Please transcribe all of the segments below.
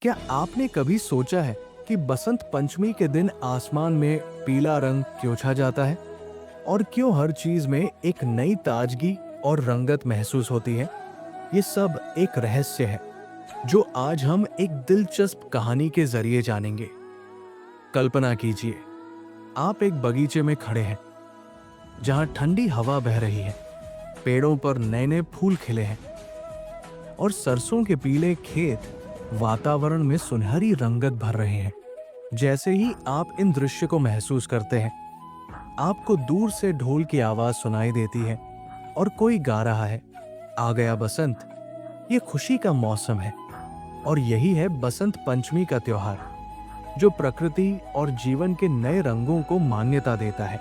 क्या आपने कभी सोचा है कि बसंत पंचमी के दिन आसमान में पीला रंग क्यों छा जाता है और क्यों हर चीज में एक नई ताजगी और रंगत महसूस होती है? ये सब एक रहस्य है जो आज हम एक दिलचस्प कहानी के जरिए जानेंगे। कल्पना कीजिए, आप एक बगीचे में खड़े हैं जहां ठंडी हवा बह रही है, पेड़ों पर नए नए फूल खिले हैं और सरसों के पीले खेत वातावरण में सुनहरी रंगत भर रहे हैं। जैसे ही आप इन दृश्य को महसूस करते हैं, आपको दूर से ढोल की आवाज सुनाई देती है और कोई गा रहा है, आ गया बसंत। ये खुशी का मौसम है और यही है बसंत पंचमी का त्योहार, जो प्रकृति और जीवन के नए रंगों को मान्यता देता है।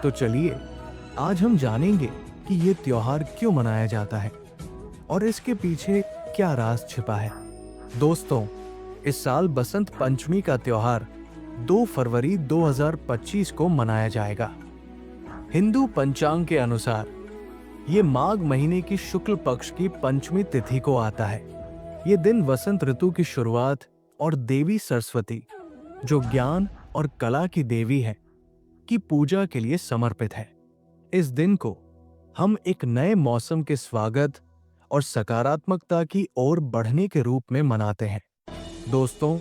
तो चलिए, आज हम जानेंगे कि ये त्योहार क्यों मनाया जाता है और इसके पीछे क्या राज छिपा है। दोस्तों, इस साल बसंत पंचमी का त्योहार 2 फरवरी 2025 को मनाया जाएगा। हिंदू पंचांग के अनुसार ये माघ महीने की शुक्ल पक्ष की पंचमी तिथि को आता है। ये दिन वसंत ऋतु की शुरुआत और देवी सरस्वती, जो ज्ञान और कला की देवी है, की पूजा के लिए समर्पित है। इस दिन को हम एक नए मौसम के स्वागत और सकारात्मकता की ओर बढ़ने के रूप में मनाते हैं। दोस्तों,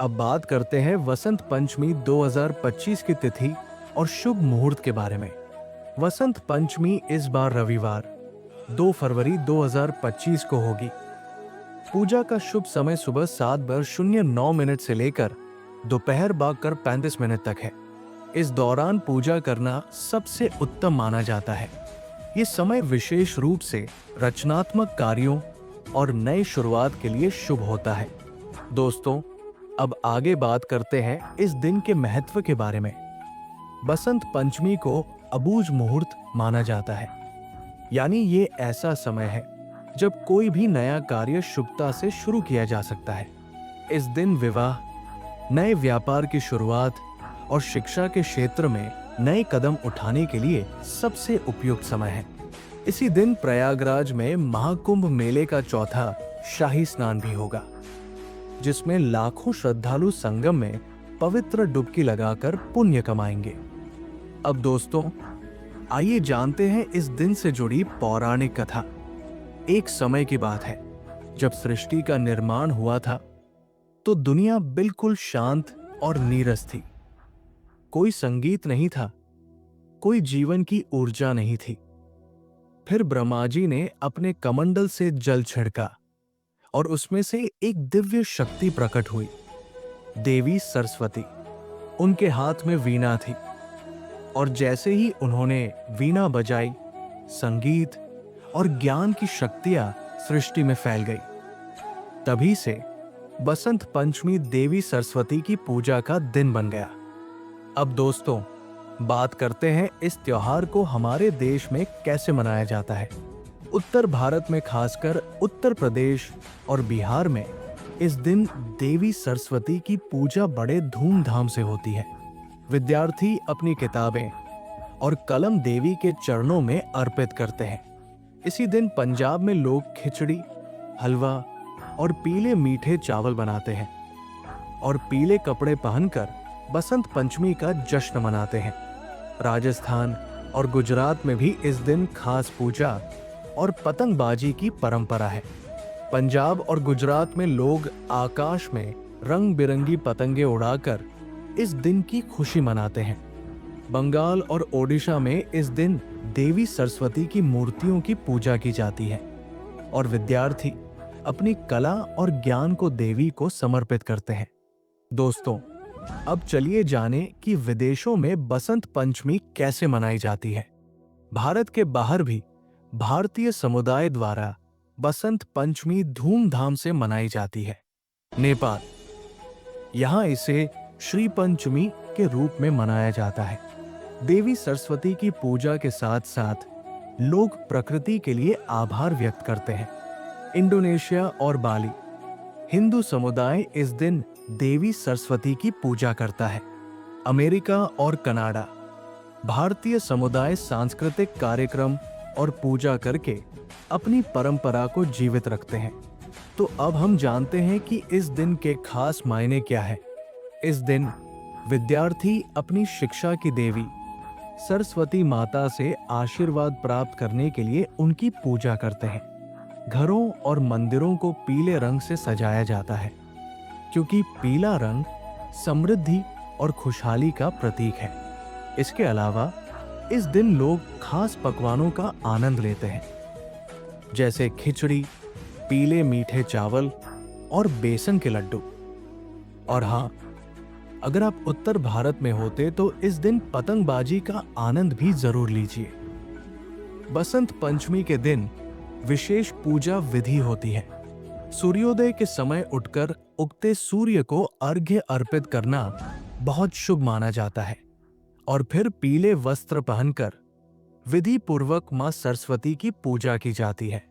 अब बात करते हैं वसंत पंचमी 2025 की तिथि और शुभ मुहूर्त के बारे में। वसंत पंचमी इस बार रविवार 2 फरवरी 2025 को होगी। पूजा का शुभ समय सुबह 7:09 से लेकर दोपहर 12:35 तक है। इस दौरान पूजा करना सबसे उत्तम माना जाता है। ये समय विशेष रूप से रचनात्मक कार्यों और नई शुरुआत के लिए शुभ होता है। दोस्तों, अब आगे बात करते हैं इस दिन के महत्व के बारे में। बसंत पंचमी को अबूझ मुहूर्त माना जाता है, यानी ये ऐसा समय है जब कोई भी नया कार्य शुभता से शुरू किया जा सकता है। इस दिन विवाह, नए व्यापार की शुरुआत और शिक्षा के क्षेत्र में नए कदम उठाने के लिए सबसे उपयुक्त समय है। इसी दिन प्रयागराज में महाकुंभ मेले का चौथा शाही स्नान भी होगा, जिसमें लाखों श्रद्धालु संगम में पवित्र डुबकी लगाकर पुण्य कमाएंगे। अब दोस्तों, आइए जानते हैं इस दिन से जुड़ी पौराणिक कथा। एक समय की बात है जब सृष्टि का निर्माण हुआ था, तो दुनिया बिल्कुल शांत और नीरस थी। कोई संगीत नहीं था, कोई जीवन की ऊर्जा नहीं थी। फिर ब्रह्मा जी ने अपने कमंडल से जल छिड़का और उसमें से एक दिव्य शक्ति प्रकट हुई, देवी सरस्वती। उनके हाथ में वीणा थी और जैसे ही उन्होंने वीणा बजाई, संगीत और ज्ञान की शक्तियां सृष्टि में फैल गई। तभी से बसंत पंचमी देवी सरस्वती की पूजा का दिन बन गया। अब दोस्तों, बात करते हैं इस त्योहार को हमारे देश में कैसे मनाया जाता है। उत्तर भारत में, खासकर उत्तर प्रदेश और बिहार में, इस दिन देवी सरस्वती की पूजा बड़े धूमधाम से होती है। विद्यार्थी अपनी किताबें और कलम देवी के चरणों में अर्पित करते हैं। इसी दिन पंजाब में लोग खिचड़ी, हलवा और पीले मीठे चावल बनाते हैं और पीले कपड़े पहनकर बसंत पंचमी का जश्न मनाते हैं। राजस्थान और गुजरात में भी इस दिन खास पूजा और पतंगबाजी की परंपरा है। पंजाब और गुजरात में लोग आकाश में रंग बिरंगी पतंगे उड़ाकर इस दिन की खुशी मनाते हैं। बंगाल और ओडिशा में इस दिन देवी सरस्वती की मूर्तियों की पूजा की जाती है और विद्यार्थी अपनी कला और ज्ञान को देवी को समर्पित करते हैं। दोस्तों, अब चलिए जाने कि विदेशों में बसंत पंचमी कैसे मनाई जाती है। भारत के बाहर भी भारतीय समुदाय द्वारा बसंत पंचमी धूमधाम से मनाई जाती है। नेपाल, यहाँ इसे श्री पंचमी के रूप में मनाया जाता है। देवी सरस्वती की पूजा के साथ साथ लोग प्रकृति के लिए आभार व्यक्त करते हैं। इंडोनेशिया और बाली, हिंदू समुदाय इस दिन देवी सरस्वती की पूजा करता है। अमेरिका और कनाडा, भारतीय समुदाय सांस्कृतिक कार्यक्रम और पूजा करके अपनी परंपरा को जीवित रखते हैं। तो अब हम जानते हैं कि इस दिन के खास मायने क्या है। इस दिन विद्यार्थी अपनी शिक्षा की देवी सरस्वती माता से आशीर्वाद प्राप्त करने के लिए उनकी पूजा करते हैं। घरों और मंदिरों को पीले रंग से सजाया जाता है, क्योंकि पीला रंग समृद्धि और खुशहाली का प्रतीक है। इसके अलावा इस दिन लोग खास पकवानों का आनंद लेते हैं, जैसे खिचड़ी, पीले मीठे चावल और बेसन के लड्डू। और हाँ, अगर आप उत्तर भारत में होते तो इस दिन पतंगबाजी का आनंद भी जरूर लीजिए। बसंत पंचमी के दिन विशेष पूजा विधि होती है। सूर्योदय के उठकर उठकर उगते सूर्य को अर्घ्य अर्पित करना बहुत शुभ माना जाता है और फिर पीले वस्त्र पहनकर विधि पूर्वक मां सरस्वती की पूजा की जाती है।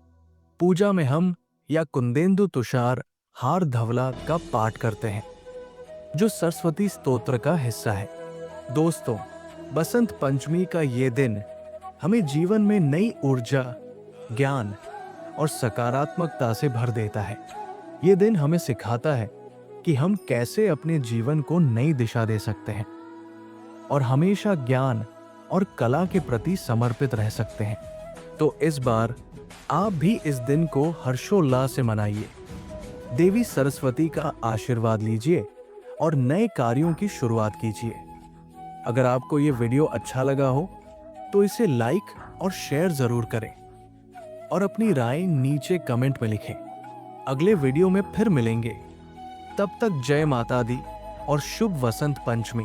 पूजा में हम या कुंदेंदु तुषार हार धवला का पाठ करते हैं, जो सरस्वती स्तोत्र का हिस्सा है। दोस्तों, बसंत पंचमी का ये दिन हमें जीवन में नई ऊर्जा, ज्ञान और सकारात्मकता से भर देता है। ये दिन हमें सिखाता है कि हम कैसे अपने जीवन को नई दिशा दे सकते हैं और हमेशा ज्ञान और कला के प्रति समर्पित रह सकते हैं। तो इस बार आप भी इस दिन को हर्षोल्लास से मनाइए, देवी सरस्वती का आशीर्वाद लीजिए और नए कार्यों की शुरुआत कीजिए। अगर आपको ये वीडियो अच्छा लगा हो तो इसे लाइक और शेयर जरूर करें और अपनी राय नीचे कमेंट में लिखें। अगले वीडियो में फिर मिलेंगे। तब तक जय माता दी और शुभ वसंत पंचमी।